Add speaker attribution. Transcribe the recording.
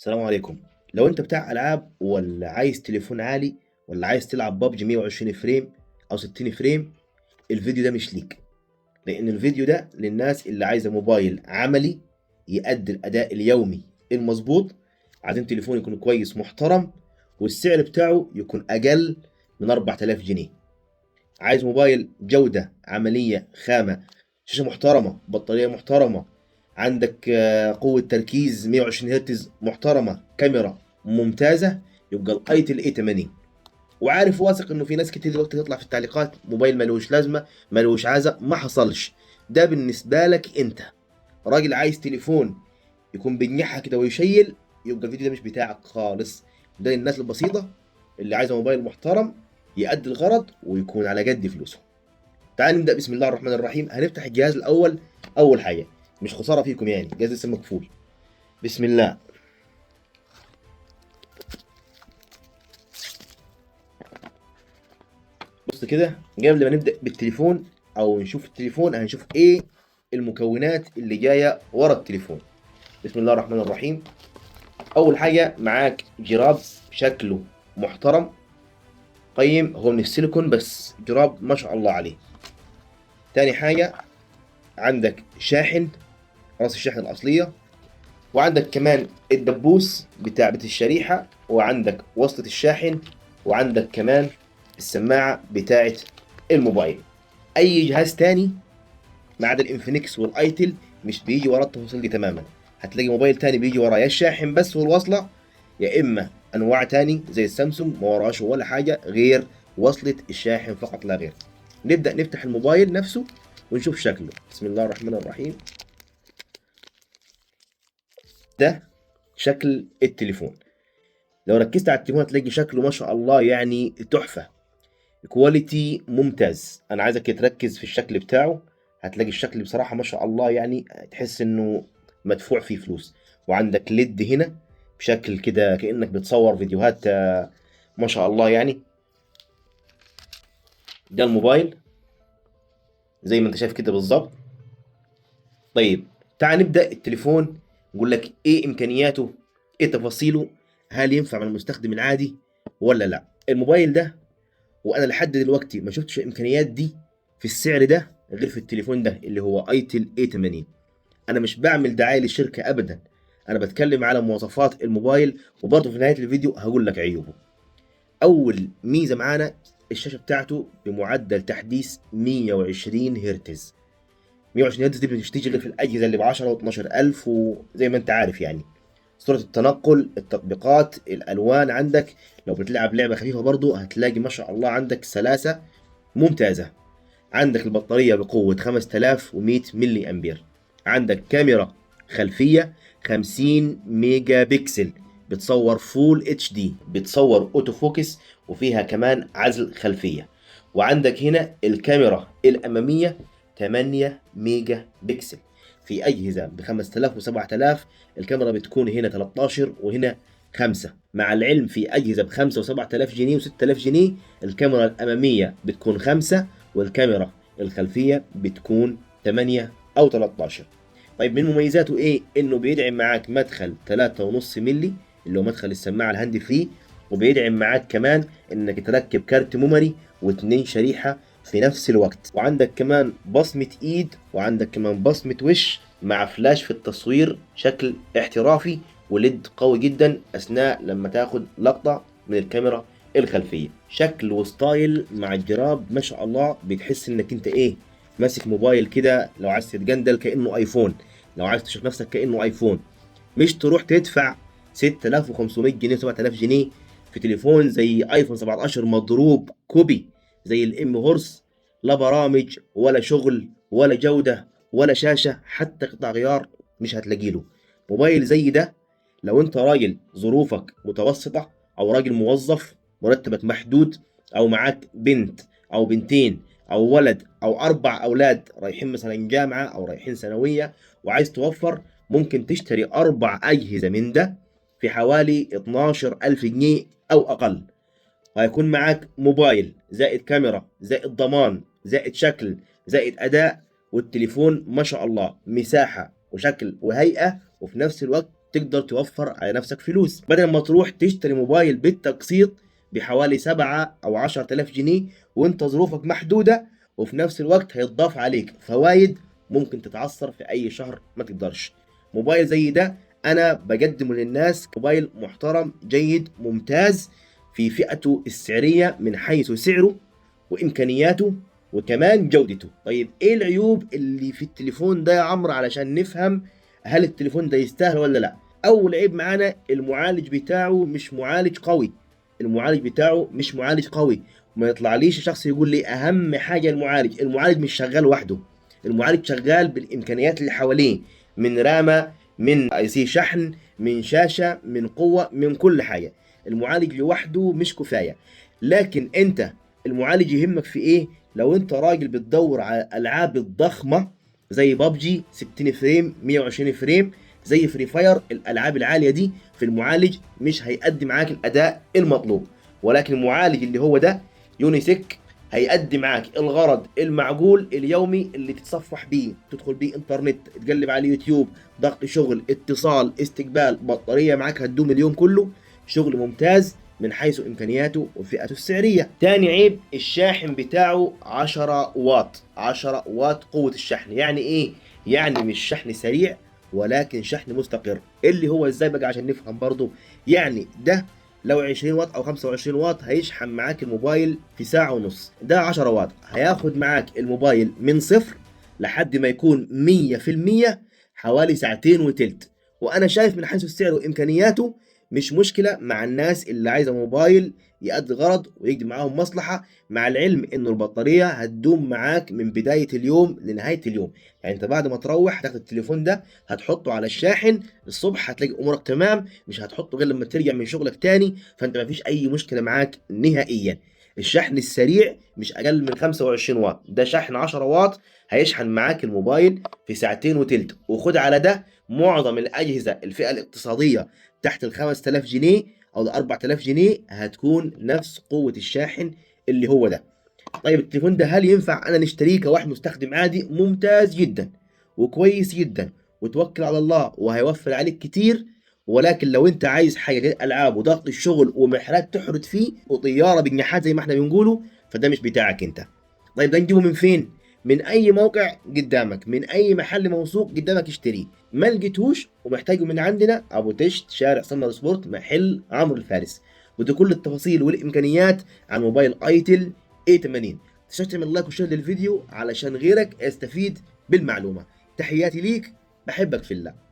Speaker 1: السلام عليكم. لو انت بتاع العاب ولا عايز تليفون عالي ولا عايز تلعب ببجي 120 فريم او 60 فريم، الفيديو ده مش ليك. لان الفيديو ده للناس اللي عايزه موبايل عملي يؤدي الاداء اليومي المظبوط، عايزين تليفون يكون كويس محترم والسعر بتاعه يكون اقل من 4000 جنيه. عايز موبايل جودة عملية خامة، شاشة محترمة، بطارية محترمة، عندك قوة تركيز 120 هرتز محترمة، كاميرا ممتازة، يبقى الايتل اي 80. وعارف واثق انه في ناس كتير دلوقتي تطلع في التعليقات موبايل ملوش لازمة ملوش عازة. ما حصلش. ده بالنسبة لك انت راجل عايز تليفون يكون بجنحها كده ويشيل، يبقى الفيديو ده مش بتاعك خالص. ده للناس البسيطة اللي عايزة موبايل محترم يأدي الغرض ويكون على قد فلوسه. تعال نبدأ. بسم الله الرحمن الرحيم. هنفتح الجهاز الأول. أول حاجة، مش خسارة فيكم يعني، الجهاز لسه مقفول. بسم الله. بص كده، قبل ما نبدأ بالتليفون أو نشوف التليفون هنشوف إيه المكونات اللي جاية ورا التليفون. بسم الله الرحمن الرحيم. أول حاجة معاك جراب شكله محترم قيم، هو من السيليكون بس جراب ما شاء الله عليه. تاني حاجة عندك شاحن، راس الشاحن الأصلية، وعندك كمان الدبوس بتاع الشريحة، وعندك وصلة الشاحن، وعندك كمان السماعة بتاعة الموبايل. أي جهاز تاني ما عدا الانفينكس والايتل مش بيجي ورا التفاصيل دي تماما. هتلاقي موبايل تاني بيجي وراه يا الشاحن بس والوصلة، يا إما أنواع تاني زي السامسونج ما وراش ولا حاجة غير وصلة الشاحن فقط لا غير. نبدأ نفتح الموبايل نفسه ونشوف شكله. بسم الله الرحمن الرحيم. ده شكل التليفون. لو ركزت على التليفون هتلاقي شكله ما شاء الله يعني تحفة، كواليتي ممتاز. انا عايزك تركز في الشكل بتاعه، هتلاقي الشكل بصراحة ما شاء الله يعني تحس انه مدفوع فيه فلوس. وعندك ليد هنا بشكل كده كأنك بتصور فيديوهات، ما شاء الله يعني. ده الموبايل زي ما انت شايف كده بالظبط. طيب تعال نبدأ التليفون، نقول لك ايه امكانياته، ايه تفاصيله، هل ينفع مع المستخدم العادي ولا لا. الموبايل ده وانا لحد دلوقتي ما شفتش الامكانيات دي في السعر ده غير في التليفون ده اللي هو ايتل اي 80. انا مش بعمل دعايه للشركه ابدا، انا بتكلم على مواصفات الموبايل، وبرضه في نهايه الفيديو هقول لك عيوبه. اول ميزه معانا الشاشه بتاعته بمعدل تحديث 120 هرتز. 120 هرتز دي مش بتيجي غير في الاجهزه اللي ب 10 و12 الف، وزي ما انت عارف يعني سرعه التنقل، التطبيقات، الالوان عندك. لو بتلعب لعبه خفيفه برضه هتلاقي ما شاء الله عندك سلاسه ممتازة. عندك البطارية بقوة 5100 ملي أمبير. عندك كاميرا خلفية 50 ميجا بكسل، بتصور فول اتش دي، بتصور اوتو فوكس، وفيها كمان عزل خلفية. وعندك هنا الكاميرا الأمامية 8 ميجا بكسل. في أجهزة ب 5000 و 7000 الكاميرا بتكون هنا 13 وهنا 5. مع العلم في أجهزة ب 5 و 7000 جنيه و 6000 جنيه الكاميرا الأمامية بتكون 5 والكاميرا الخلفية بتكون 8 أو 13. طيب من مميزاته إيه؟ إنه بيدعم معاك مدخل 3.5 ملي اللي هو مدخل السماعة الهاند فري، وبيدعم معاك كمان إنك تركب كارت ميموري واتنين شريحة في نفس الوقت. وعندك كمان بصمة إيد، وعندك كمان بصمة وش، مع فلاش في التصوير شكل احترافي، وليد قوي جدا أثناء لما تاخد لقطة من الكاميرا الخلفيه. شكل وستايل مع الجراب ما شاء الله، بتحس انك انت ايه، ماسك موبايل كده. لو عايز تتجندل كانه ايفون، لو عايز تشوف نفسك كانه ايفون، مش تروح تدفع 6500 جنيه 7000 جنيه في تليفون زي ايفون 17 مضروب كوبي زي الام هورس. لا برامج ولا شغل ولا جوده ولا شاشه، حتى قطع غيار مش هتلاقي له. موبايل زي ده لو انت راجل ظروفك متوسطة، او راجل موظف مرتبك محدود، او معاك بنت او بنتين او ولد او 4 اولاد رايحين مثلا جامعة او رايحين ثانوية وعايز توفر، ممكن تشتري 4 اجهزة من ده في حوالي 12 الف جنيه او اقل. وهيكون معاك موبايل زائد كاميرا زائد ضمان زائد شكل زائد اداء، والتليفون ما شاء الله مساحة وشكل وهيئة، وفي نفس الوقت تقدر توفر على نفسك فلوس، بدل ما تروح تشتري موبايل بالتقسيط بحوالي 7 أو 10,000 جنيه وانت ظروفك محدودة، وفي نفس الوقت هيتضاف عليك فوائد ممكن تتعثر في أي شهر ما تقدرش. موبايل زي ده أنا بقدمه للناس، موبايل محترم جيد ممتاز في فئته السعرية من حيث سعره وإمكانياته وكمان جودته. طيب إيه العيوب اللي في التليفون ده يا عمرو علشان نفهم هل التليفون ده يستاهل ولا لا؟ أول عيب معانا المعالج بتاعه مش معالج قوي. المعالج بتاعه مش معالج قوي، وما يطلعليش شخص يقول لي أهم حاجة المعالج مش شغال وحده. المعالج شغال بالإمكانيات اللي حواليه، من رامة، من اي سي شحن، من شاشة، من قوة، من كل حاجة. المعالج لوحده مش كفاية. لكن انت المعالج يهمك في ايه؟ لو انت راجل بتدور على الالعاب الضخمة زي بابجي 60 فريم 120 فريم، زي فري فاير، الالعاب العالية دي في المعالج مش هيقدم معاك الاداء المطلوب. ولكن المعالج اللي هو ده يونيسك هيقدم معاك الغرض المعقول اليومي اللي تتصفح بيه، تدخل بيه انترنت، تقلب على اليوتيوب، ضغط شغل، اتصال، استقبال، بطارية معاك هتدوم اليوم كله. شغل ممتاز من حيث امكانياته وفئته السعرية. تاني عيب الشاحن بتاعه 10 واط. 10 واط قوة الشحن. يعني ايه؟ يعني مش شحن سريع ولكن شحن مستقر. اللي هو ازاي بقى عشان نفهم برضو؟ يعني ده لو 20 واط او 25 واط هيشحن معاك الموبايل في ساعة ونص. ده 10 واط هياخد معاك الموبايل من صفر لحد ما يكون 100% حوالي ساعتين وتلت. وانا شايف من حيث السعر وامكانياته مش مشكلة مع الناس اللي عايزة موبايل يأدي غرض ويقدم معاهم مصلحة، مع العلم انه البطارية هتدوم معاك من بداية اليوم لنهاية اليوم. يعني انت بعد ما تروح تاخد التليفون ده هتحطه على الشاحن الصبح هتلاقي امورك تمام، مش هتحطه غير لما ترجع من شغلك تاني، فانت مفيش اي مشكلة معاك نهائيا. الشحن السريع مش اقل من 25 واط، ده شحن 10 واط هيشحن معاك الموبايل في ساعتين وتلت. وخد على ده معظم الاجهزة الفئة الاقتصادية تحت ال 5000 جنيه او ال 4000 جنيه هتكون نفس قوة الشاحن اللي هو ده. طيب التليفون ده هل ينفع انا نشتريه كواحد مستخدم عادي؟ ممتاز جدا وكويس جدا وتوكل على الله وهيوفر عليك كتير. ولكن لو انت عايز حاجه غير العاب وضغط الشغل ومحتاج تحرد فيه وطياره بجناحات زي ما احنا بنقوله، فده مش بتاعك انت. طيب ده نجيبه من فين؟ من اي موقع قدامك، من اي محل موثوق قدامك اشتريه. ما لقيتهوش ومحتاجه من عندنا، ابو تشت، شارع سمر سبورت، محل عمرو الفارس. ودي كل التفاصيل والامكانيات عن موبايل ايتل A80. تشترك تعمل لايك وشير للفيديو علشان غيرك يستفيد بالمعلومه. تحياتي ليك، بحبك في الله.